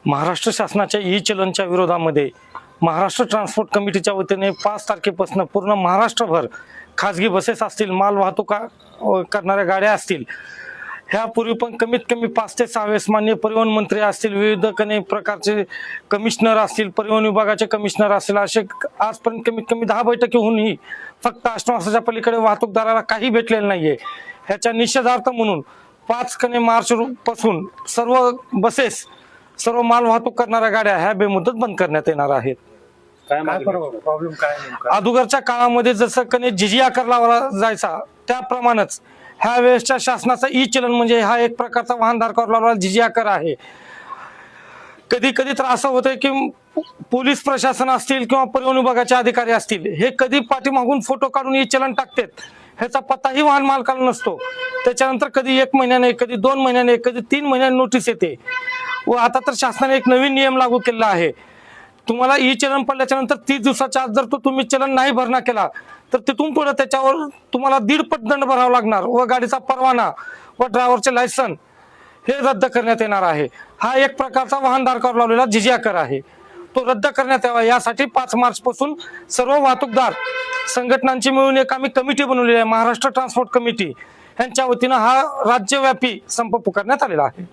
महाराष्ट्र शासनाच्या ई चलनच्या विरोधामध्ये महाराष्ट्र ट्रान्सपोर्ट कमिटीच्या वतीने 5 तारखेपासून पूर्ण महाराष्ट्रभर खाजगी बसेस असतील, माल वाहतूक करणाऱ्या गाड्या असतील, ह्यापूर्वी पण कमीत कमी 5 ते 6 वेळेस माननीय परिवहन मंत्री असतील, विविध प्रकारचे कमिशनर असतील, परिवहन विभागाचे कमिशनर असतील, असे आजपर्यंत कमीत कमी 10 बैठकी होऊनही फक्त आश्वासनाच्या पलीकडे वाहतूकदाराला काही भेटलेलं नाहीये। ह्याच्या निषेधार्थ म्हणून 5 मार्च पासून सर्व बसेस, सर्व माल वाहतूक करणाऱ्या गाड्या ह्या बेमुदत बंद करण्यात येणार आहेत। प्रॉब्लेम काय नेमका? अगोदरच्या काळामध्ये जसं जिजिया कर लावला जायचा त्याप्रमाणेच ह्या वेळेसच्या शासनाचा ई चलन म्हणजे हा एक प्रकारचा वाहनधारकावर लावलेला जिजिया कर आहे। कधी कधी तर असं होतंय की पोलीस प्रशासन असतील किंवा परिवहन विभागाचे अधिकारी असतील, हे कधी पाठीमागून फोटो काढून ई चलन टाकतात, ह्याचा पत्ताही वाहन मालकाला नसतो। त्याच्यानंतर कधी 1 महिन्याने, कधी 2 महिन्याने, कधी 3 महिन्याने नोटीस येते। व आता तर शासनाने एक नवीन नियम लागू केला आहे, तुम्हाला ई चलन पडल्याच्या नंतर 30 दिवसाच्या आत जर तुम्ही चलन नाही भरणा केला तर तिथून पुढे त्याच्यावर तुम्हाला 1.5 पट दंड भरावा लागणार व गाडीचा परवाना व ड्रायव्हरचे लायसन हे रद्द करण्यात येणार आहे। हा एक प्रकारचा वाहनधारकावर लावलेला जिजिया कर आहे, तो रद्द करण्यात यावा यासाठी 5 मार्च पासून सर्व वाहतूकदार संघटनांची मिळून एक आम्ही कमिटी बनवलेली आहे, महाराष्ट्र ट्रान्सपोर्ट कमिटी, यांच्या वतीनं हा राज्यव्यापी संप पुकारण्यात आलेला आहे।